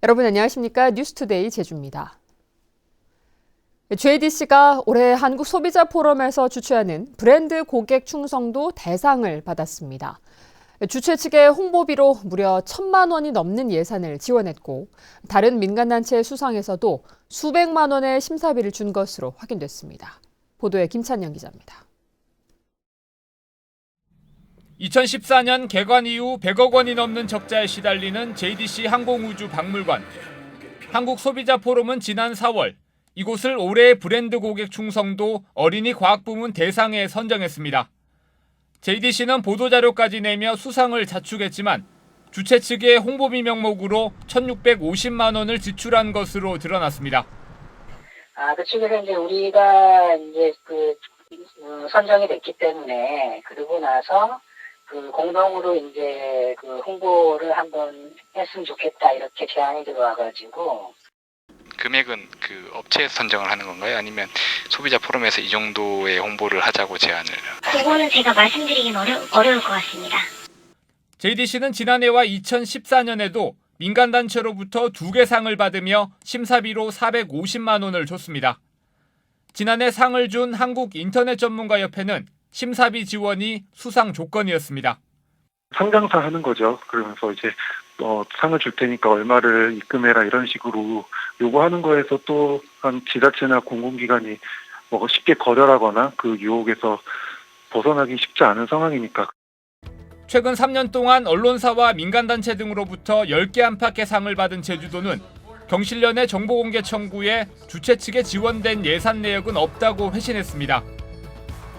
여러분 안녕하십니까? 뉴스투데이 제주입니다. JDC가 올해 한국 소비자 포럼에서 주최하는 브랜드 고객 충성도 대상을 받았습니다. 주최 측의 홍보비로 무려 1,000만 원이 넘는 예산을 지원했고 다른 민간단체 수상에서도 수백만 원의 심사비를 준 것으로 확인됐습니다. 보도에 김찬영 기자입니다. 2014년 개관 이후 100억 원이 넘는 적자에 시달리는 JDC 항공우주박물관. 한국소비자포럼은 지난 4월 이곳을 올해의 브랜드 고객 충성도 어린이 과학부문 대상에 선정했습니다. JDC는 보도자료까지 내며 수상을 자축했지만 주최 측의 홍보비 명목으로 1,650만 원을 지출한 것으로 드러났습니다. 그쪽에서 이제 우리가 이제 선정이 됐기 때문에 그러고 나서 공동으로 이제 홍보를 한번 했으면 좋겠다 이렇게 제안이 들어와가지고. 금액은 업체에서 선정을 하는 건가요? 아니면 소비자 포럼에서 이 정도의 홍보를 하자고 제안을? 그거는 제가 말씀드리긴 어려울 것 같습니다. JDC는 지난해와 2014년에도 민간단체로부터 2개 상을 받으며 심사비로 450만 원을 줬습니다. 지난해 상을 준 한국인터넷전문가협회는 심사비 지원이 수상 조건이었습니다. 상장사 하는 거죠. 그러면서 이제 상을 줄 테니까 얼마를 입금해라 이런 식으로 요구하는 거에서 또 한 지자체나 공공기관이 쉽게 거절하거나 그 유혹에서 벗어나기 쉽지 않은 상황이니까. 최근 3년 동안 언론사와 민간단체 등으로부터 10개 안팎의 상을 받은 제주도는 경실련의 정보공개 청구에 주최 측에 지원된 예산 내역은 없다고 회신했습니다.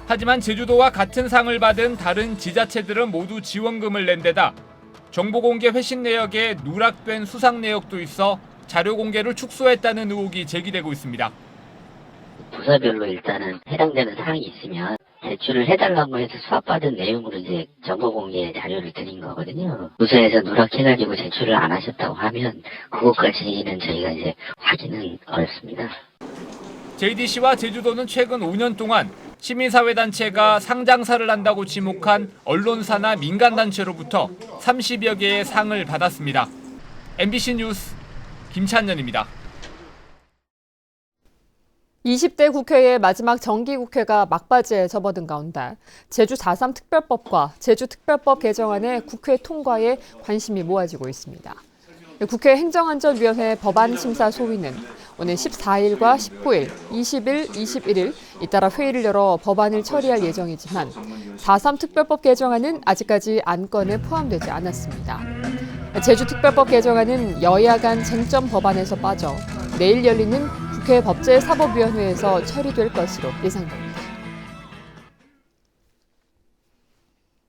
하지만 제주도와 같은 상을 받은 다른 지자체들은 모두 지원금을 낸 데다 정보공개 회신 내역에 누락된 수상 내역도 있어 자료 공개를 축소했다는 의혹이 제기되고 있습니다. 부서별로 일단은 해당되는 사항이 있으면 제출을 해달라고 해서 수합받은 내용으로 이제 정보공개 자료를 드린 거거든요. 부서에서 누락해가지고 제출을 안 하셨다고 하면 그것까지는 저희가 이제 확인은 어렵습니다. JDC와 제주도는 최근 5년 동안 시민사회단체가 상장사를 한다고 지목한 언론사나 민간단체로부터 30여 개의 상을 받았습니다. MBC 뉴스 김찬년입니다. 20대 국회의 마지막 정기국회가 막바지에 접어든 가운데 제주 4.3 특별법과 제주특별법 개정안의 국회 통과에 관심이 모아지고 있습니다. 국회 행정안전위원회 법안심사 소위는 오늘 14일과 19일, 20일, 21일 잇따라 회의를 열어 법안을 처리할 예정이지만 4.3 특별법 개정안은 아직까지 안건에 포함되지 않았습니다. 제주특별법 개정안은 여야 간 쟁점 법안에서 빠져 내일 열리는 국회 법제사법위원회에서 처리될 것으로 예상됩니다.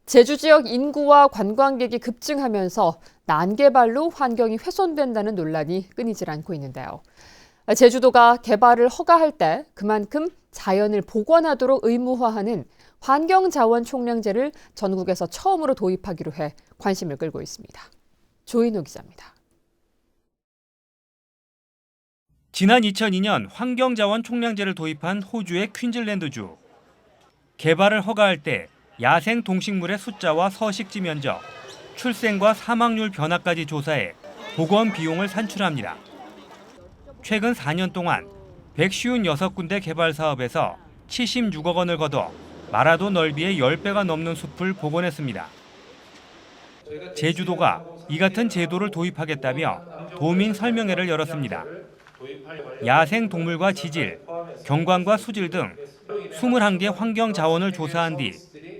제주 지역 인구와 관광객이 급증하면서 난개발로 환경이 훼손된다는 논란이 끊이질 않고 있는데요. 제주도가 개발을 허가할 때 그만큼 자연을 복원하도록 의무화하는 환경자원총량제를 전국에서 처음으로 도입하기로 해 관심을 끌고 있습니다. 조인호 기자입니다. 지난 2002년 환경자원 총량제를 도입한 호주의 퀸즐랜드주. 개발을 허가할 때 야생 동식물의 숫자와 서식지 면적, 출생과 사망률 변화까지 조사해 복원 비용을 산출합니다. 최근 4년 동안 156군데 개발 사업에서 76억 원을 거둬 마라도 넓이의 10배가 넘는 숲을 복원했습니다. 제주도가 이 같은 제도를 도입하겠다며 도민 설명회를 열었습니다. 야생 동물과 지질, 경관과 수질 등 21개 환경 자원을 조사한 뒤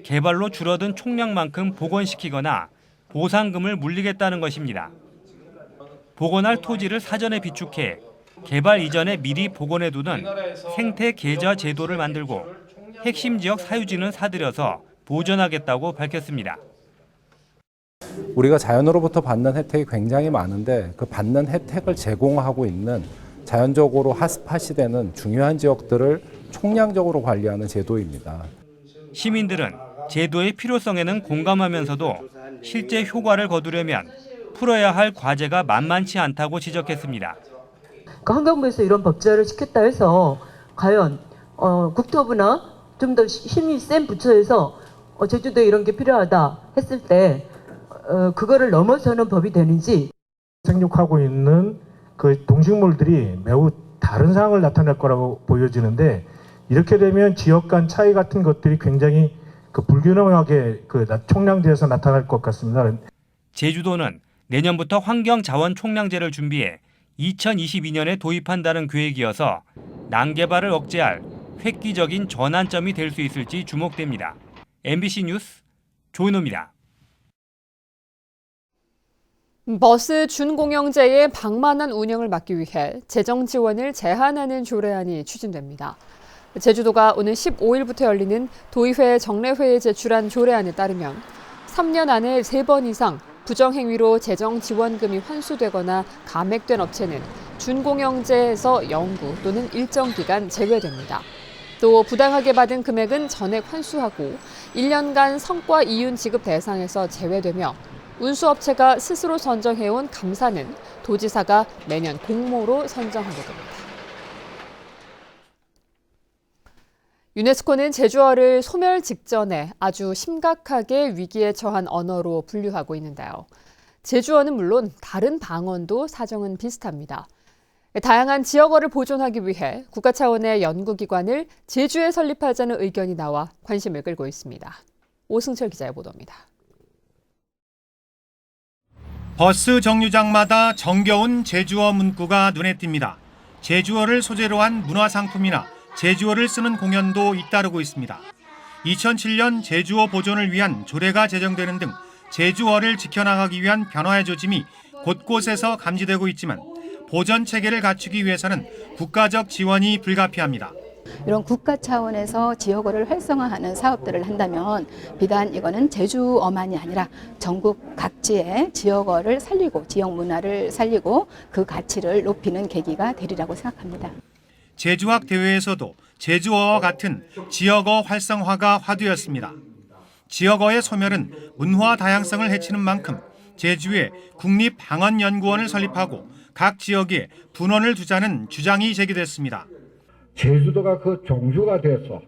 개발로 줄어든 총량만큼 복원시키거나 보상금을 물리겠다는 것입니다. 복원할 토지를 사전에 비축해 개발 이전에 미리 복원해두는 생태 계좌 제도를 만들고 핵심 지역 사유지는 사들여서 보존하겠다고 밝혔습니다. 우리가 자연으로부터 받는 혜택이 굉장히 많은데 그 받는 혜택을 제공하고 있는 자연적으로 핫스팟이 중요한 지역들을 총량적으로 관리하는 제도입니다. 시민들은 제도의 필요성에는 공감하면서도 실제 효과를 거두려면 풀어야 할 과제가 만만치 않다고 지적했습니다. 환경부에서 이런 법제화를 시켰다 해서 과연 국토부나 좀 더 힘이 센 부처에서 제주도에 이런 게 필요하다 했을 때 그거를 넘어서는 법이 되는지 생육하고 있는 그 동식물들이 매우 다른 상황을 나타낼 거라고 보여지는데, 이렇게 되면 지역 간 차이 같은 것들이 굉장히 불균형하게 총량제에서 나타날 것 같습니다. 제주도는 내년부터 환경자원총량제를 준비해 2022년에 도입한다는 계획이어서 난개발을 억제할 획기적인 전환점이 될 수 있을지 주목됩니다. MBC 뉴스 조은호입니다. 버스 준공영제의 방만한 운영을 막기 위해 재정 지원을 제한하는 조례안이 추진됩니다. 제주도가 오는 15일부터 열리는 도의회 정례회에 제출한 조례안에 따르면 3년 안에 3번 이상 부정행위로 재정 지원금이 환수되거나 감액된 업체는 준공영제에서 영구 또는 일정 기간 제외됩니다. 또 부당하게 받은 금액은 전액 환수하고 1년간 성과 이윤 지급 대상에서 제외되며 운수업체가 스스로 선정해온 감사는 도지사가 매년 공모로 선정하게 됩니다. 유네스코는 제주어를 소멸 직전에 아주 심각하게 위기에 처한 언어로 분류하고 있는데요. 제주어는 물론 다른 방언도 사정은 비슷합니다. 다양한 지역어를 보존하기 위해 국가 차원의 연구기관을 제주에 설립하자는 의견이 나와 관심을 끌고 있습니다. 오승철 기자의 보도입니다. 버스 정류장마다 정겨운 제주어 문구가 눈에 띕니다. 제주어를 소재로 한 문화상품이나 제주어를 쓰는 공연도 잇따르고 있습니다. 2007년 제주어 보존을 위한 조례가 제정되는 등 제주어를 지켜나가기 위한 변화의 조짐이 곳곳에서 감지되고 있지만 보전 체계를 갖추기 위해서는 국가적 지원이 불가피합니다. 이런 국가 차원에서 지역어를 활성화하는 사업들을 한다면 비단 이거는 제주어만이 아니라 전국 각지의 지역어를 살리고 지역 문화를 살리고 그 가치를 높이는 계기가 되리라고 생각합니다. 제주학 대회에서도 제주어와 같은 지역어 활성화가 화두였습니다. 지역어의 소멸은 문화 다양성을 해치는 만큼 제주에 국립방언연구원을 설립하고 각 지역에 분원을 두자는 주장이 제기됐습니다. 제주도가 그 종주가 돼서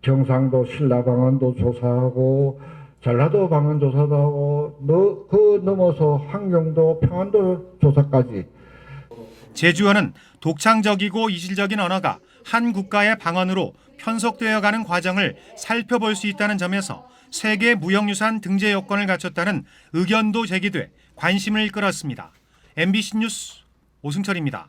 경상도 신라방언도 조사하고 전라도 방언 조사도 하고 그 넘어서 환경도 평안도 조사까지. 제주어는 독창적이고 이질적인 언어가 한 국가의 방언으로 편속되어가는 과정을 살펴볼 수 있다는 점에서 세계 무형유산 등재 요건을 갖췄다는 의견도 제기돼 관심을 끌었습니다. MBC 뉴스 오승철입니다.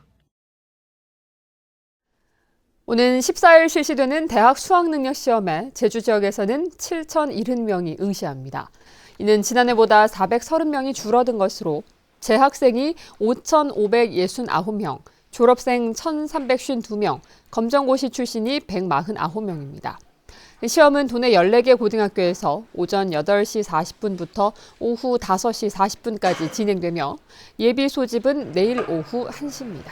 오는 14일 실시되는 대학 수학능력시험에 제주 지역에서는 7,070명이 응시합니다. 이는 지난해보다 430명이 줄어든 것으로 재학생이 5,569명, 졸업생 1,352명, 검정고시 출신이 149명입니다. 시험은 도내 14개 고등학교에서 오전 8시 40분부터 오후 5시 40분까지 진행되며 예비 소집은 내일 오후 1시입니다.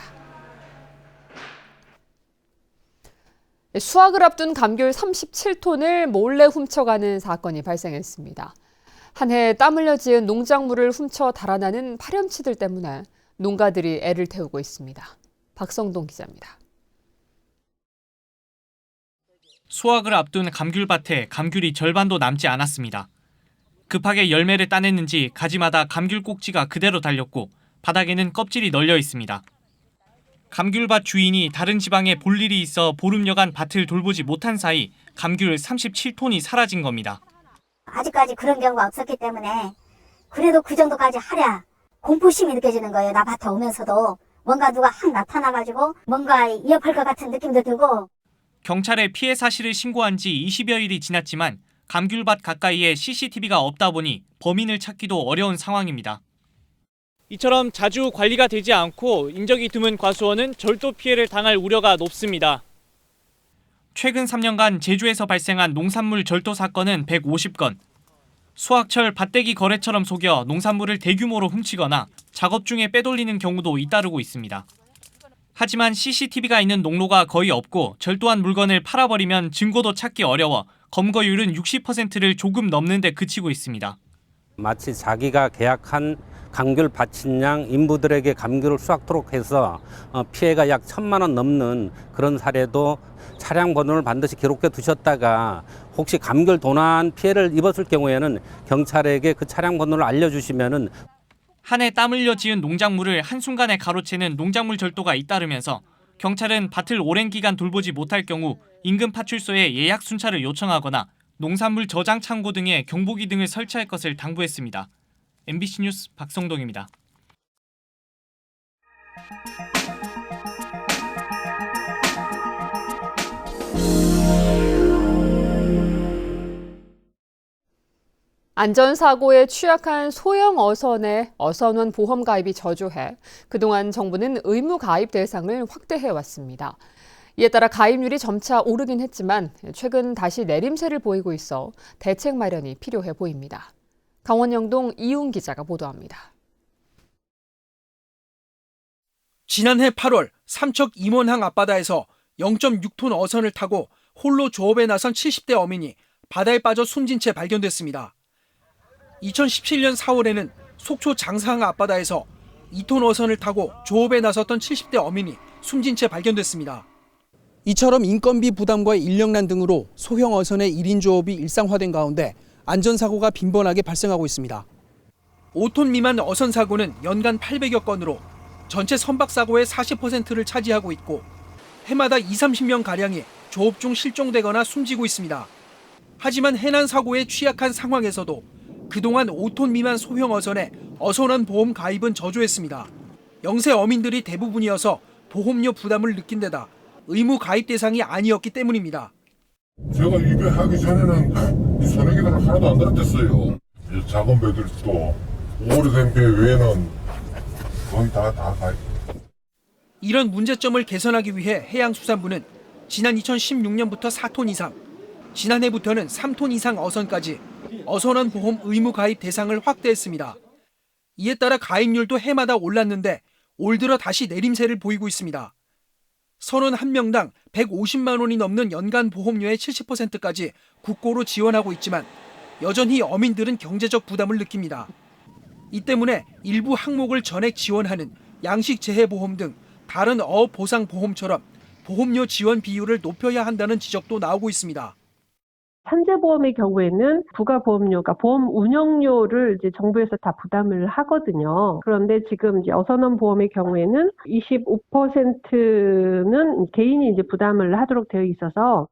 수학을 앞둔 감귤 37톤을 몰래 훔쳐가는 사건이 발생했습니다. 한 해 땀 흘려 지은 농작물을 훔쳐 달아나는 파렴치들 때문에 농가들이 애를 태우고 있습니다. 박성동 기자입니다. 수확을 앞둔 감귤밭에 감귤이 절반도 남지 않았습니다. 급하게 열매를 따냈는지 가지마다 감귤 꼭지가 그대로 달렸고 바닥에는 껍질이 널려 있습니다. 감귤밭 주인이 다른 지방에 볼 일이 있어 보름여간 밭을 돌보지 못한 사이 감귤 37톤이 사라진 겁니다. 아직까지 그런 경우가 없었기 때문에 그래도 그 정도까지 하랴 공포심이 느껴지는 거예요. 나 밭에 오면서도 뭔가 누가 확 나타나가지고 뭔가 위협할 것 같은 느낌도 들고. 경찰에 피해 사실을 신고한 지 20여일이 지났지만 감귤밭 가까이에 CCTV가 없다 보니 범인을 찾기도 어려운 상황입니다. 이처럼 자주 관리가 되지 않고 인적이 드문 과수원은 절도 피해를 당할 우려가 높습니다. 최근 3년간 제주에서 발생한 농산물 절도 사건은 150건. 수확철 밭대기 거래처럼 속여 농산물을 대규모로 훔치거나 작업 중에 빼돌리는 경우도 잇따르고 있습니다. 하지만 CCTV가 있는 농로가 거의 없고 절도한 물건을 팔아버리면 증거도 찾기 어려워 검거율은 60%를 조금 넘는 데 그치고 있습니다. 마치 자기가 계약한 감귤 밭인 인부들에게 감귤을 수확토록 해서 피해가 약 1,000만 원 넘는 그런 사례도 차량 번호를 반드시 기록해 두셨다가 혹시 감귤 도난 피해를 입었을 경우에는 경찰에게 그 차량 번호를 알려주시면은. 한 해 땀 흘려 지은 농작물을 한순간에 가로채는 농작물 절도가 잇따르면서 경찰은 밭을 오랜 기간 돌보지 못할 경우 인근 파출소에 예약 순찰을 요청하거나 농산물 저장 창고 등에 경보기 등을 설치할 것을 당부했습니다. MBC 뉴스 박성동입니다. 안전사고에 취약한 소형 어선의 어선원 보험 가입이 저조해 그동안 정부는 의무 가입 대상을 확대해왔습니다. 이에 따라 가입률이 점차 오르긴 했지만 최근 다시 내림세를 보이고 있어 대책 마련이 필요해 보입니다. 강원영동 이훈 기자가 보도합니다. 지난해 8월 삼척 임원항 앞바다에서 0.6톤 어선을 타고 홀로 조업에 나선 70대 어민이 바다에 빠져 숨진 채 발견됐습니다. 2017년 4월에는 속초 장사항 앞바다에서 2톤 어선을 타고 조업에 나섰던 70대 어민이 숨진 채 발견됐습니다. 이처럼 인건비 부담과 인력난 등으로 소형 어선의 1인 조업이 일상화된 가운데 안전사고가 빈번하게 발생하고 있습니다. 5톤 미만 어선 사고는 연간 800여 건으로 전체 선박사고의 40%를 차지하고 있고 해마다 20-30명가량이 조업 중 실종되거나 숨지고 있습니다. 하지만 해난 사고에 취약한 상황에서도 그동안 5톤 미만 소형 어선에 어선원 보험 가입은 저조했습니다. 영세 어민들이 대부분이어서 보험료 부담을 느낀 데다 의무 가입 대상이 아니었기 때문입니다. 제가 입회하기 전에는 선행계단을 하나도 안 달았댔어요. 작은 배들도 오래된 배 외에는 거의 다 가입. 이런 문제점을 개선하기 위해 해양수산부는 지난 2016년부터 4톤 이상, 지난해부터는 3톤 이상 어선까지 어선원 보험 의무 가입 대상을 확대했습니다. 이에 따라 가입률도 해마다 올랐는데 올 들어 다시 내림세를 보이고 있습니다. 선원 한 명당 150만 원이 넘는 연간 보험료의 70%까지 국고로 지원하고 있지만 여전히 어민들은 경제적 부담을 느낍니다. 이 때문에 일부 항목을 전액 지원하는 양식재해보험 등 다른 어업보상보험처럼 보험료 지원 비율을 높여야 한다는 지적도 나오고 있습니다. 산재보험의 경우에는 부가보험료가 보험 운영료를 이제 정부에서 다 부담을 하거든요. 그런데 지금 이제 어선원 보험의 경우에는 25%는 개인이 이제 부담을 하도록 되어 있어서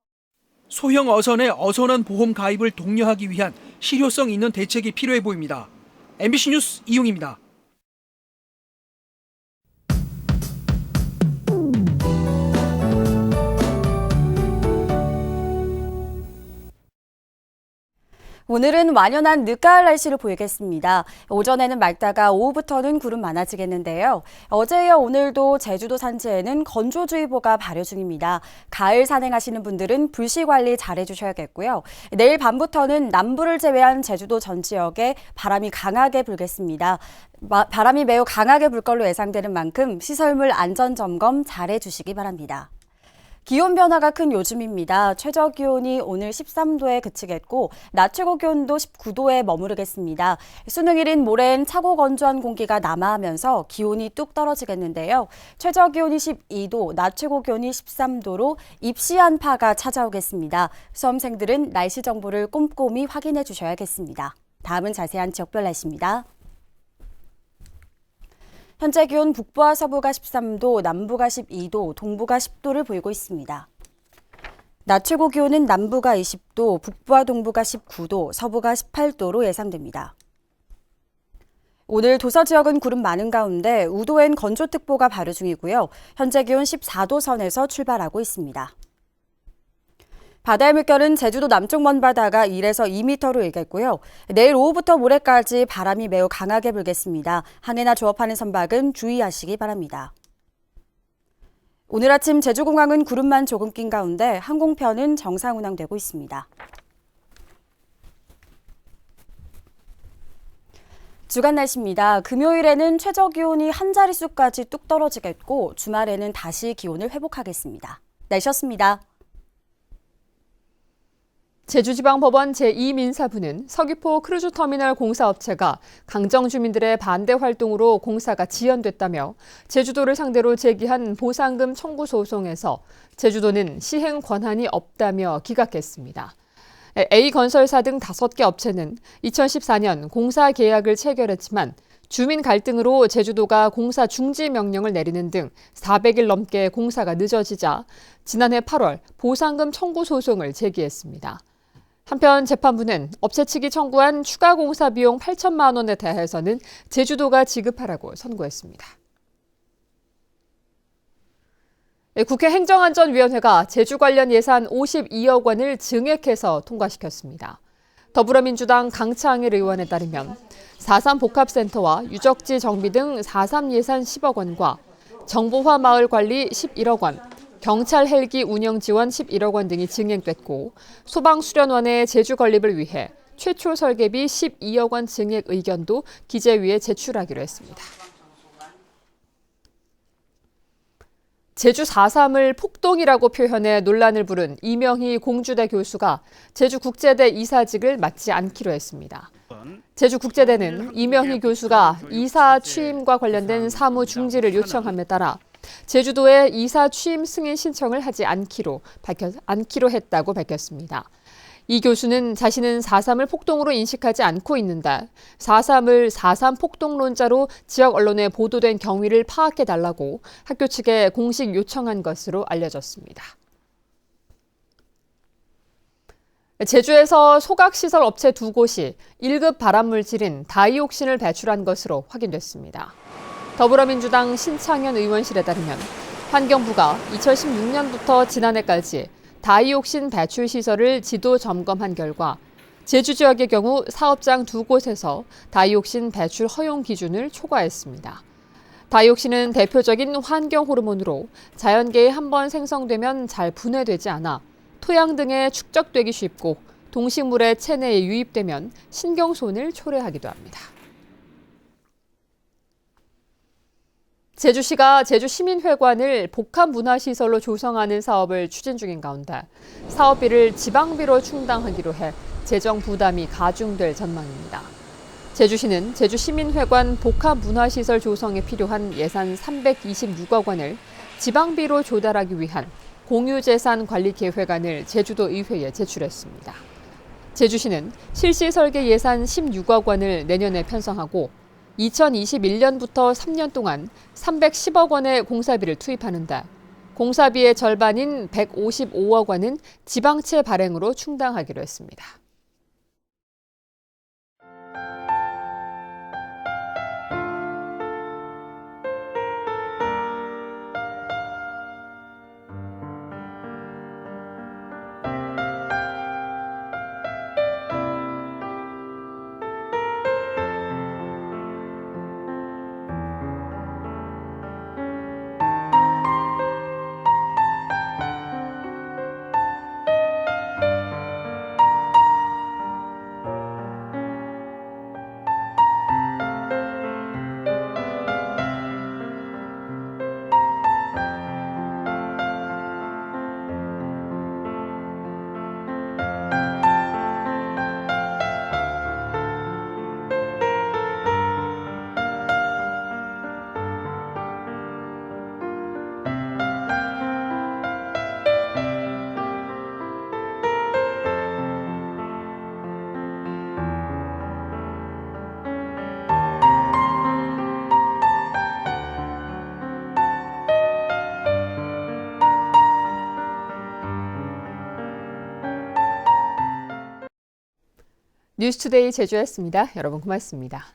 소형 어선의 어선원 보험 가입을 독려하기 위한 실효성 있는 대책이 필요해 보입니다. MBC 뉴스 이용입니다. 오늘은 완연한 늦가을 날씨를 보이겠습니다. 오전에는 맑다가 오후부터는 구름 많아지겠는데요. 어제에 이어 오늘도 제주도 산지에는 건조주의보가 발효 중입니다. 가을 산행하시는 분들은 불씨 관리 잘 해주셔야겠고요. 내일 밤부터는 남부를 제외한 제주도 전 지역에 바람이 강하게 불겠습니다. 바람이 매우 강하게 불 걸로 예상되는 만큼 시설물 안전 점검 잘 해주시기 바랍니다. 기온 변화가 큰 요즘입니다. 최저 기온이 오늘 13도에 그치겠고 낮 최고 기온도 19도에 머무르겠습니다. 수능일인 모레는 차고 건조한 공기가 남하하면서 기온이 뚝 떨어지겠는데요. 최저 기온이 12도, 낮 최고 기온이 13도로 입시 한파가 찾아오겠습니다. 수험생들은 날씨 정보를 꼼꼼히 확인해 주셔야겠습니다. 다음은 자세한 지역별 날씨입니다. 현재 기온 북부와 서부가 13도, 남부가 12도, 동부가 10도를 보이고 있습니다. 낮 최고 기온은 남부가 20도, 북부와 동부가 19도, 서부가 18도로 예상됩니다. 오늘 도서 지역은 구름 많은 가운데 우도엔 건조특보가 발효 중이고요. 현재 기온 14도 선에서 출발하고 있습니다. 바다의 물결은 제주도 남쪽 먼바다가 1에서 2m로 일겠고요. 내일 오후부터 모레까지 바람이 매우 강하게 불겠습니다. 항해나 조업하는 선박은 주의하시기 바랍니다. 오늘 아침 제주공항은 구름만 조금 낀 가운데 항공편은 정상 운항되고 있습니다. 주간 날씨입니다. 금요일에는 최저 기온이 한 자릿수까지 뚝 떨어지겠고 주말에는 다시 기온을 회복하겠습니다. 날씨였습니다. 제주지방법원 제2민사부는 서귀포 크루즈터미널 공사업체가 강정 주민들의 반대 활동으로 공사가 지연됐다며 제주도를 상대로 제기한 보상금 청구 소송에서 제주도는 시행 권한이 없다며 기각했습니다. A건설사 등 5개 업체는 2014년 공사 계약을 체결했지만 주민 갈등으로 제주도가 공사 중지 명령을 내리는 등 400일 넘게 공사가 늦어지자 지난해 8월 보상금 청구 소송을 제기했습니다. 한편 재판부는 업체 측이 청구한 추가 공사 비용 8천만 원에 대해서는 제주도가 지급하라고 선고했습니다. 국회 행정안전위원회가 제주 관련 예산 52억 원을 증액해서 통과시켰습니다. 더불어민주당 강창일 의원에 따르면 4.3 복합센터와 유적지 정비 등 4.3 예산 10억 원과 정보화 마을 관리 11억 원, 경찰 헬기 운영 지원 11억 원 등이 증액됐고 소방수련원의 제주 건립을 위해 최초 설계비 12억 원 증액 의견도 기재위에 제출하기로 했습니다. 제주 4.3을 폭동이라고 표현해 논란을 부른 이명희 공주대 교수가 제주국제대 이사직을 맡지 않기로 했습니다. 제주국제대는 이명희 교수가 이사 취임과 관련된 사무 중지를 요청함에 따라 제주도에 이사 취임 승인 신청을 하지 않기로 했다고 밝혔습니다. 이 교수는 자신은 4.3을 폭동으로 인식하지 않고 있는데 4.3을 4.3 폭동론자로 지역 언론에 보도된 경위를 파악해달라고 학교 측에 공식 요청한 것으로 알려졌습니다. 제주에서 소각시설 업체 2곳이 1급 발암물질인 다이옥신을 배출한 것으로 확인됐습니다. 더불어민주당 신창현 의원실에 따르면 환경부가 2016년부터 지난해까지 다이옥신 배출 시설을 지도 점검한 결과 제주 지역의 경우 사업장 2곳에서 다이옥신 배출 허용 기준을 초과했습니다. 다이옥신은 대표적인 환경 호르몬으로 자연계에 한번 생성되면 잘 분해되지 않아 토양 등에 축적되기 쉽고 동식물의 체내에 유입되면 신경손을 초래하기도 합니다. 제주시가 제주시민회관을 복합문화시설로 조성하는 사업을 추진 중인 가운데 사업비를 지방비로 충당하기로 해 재정 부담이 가중될 전망입니다. 제주시는 제주시민회관 복합문화시설 조성에 필요한 예산 326억 원을 지방비로 조달하기 위한 공유재산관리계획안을 제주도 의회에 제출했습니다. 제주시는 실시 설계 예산 16억 원을 내년에 편성하고 2021년부터 3년 동안 310억 원의 공사비를 투입하는데 공사비의 절반인 155억 원은 지방채 발행으로 충당하기로 했습니다. 뉴스투데이 제주였습니다. 여러분 고맙습니다.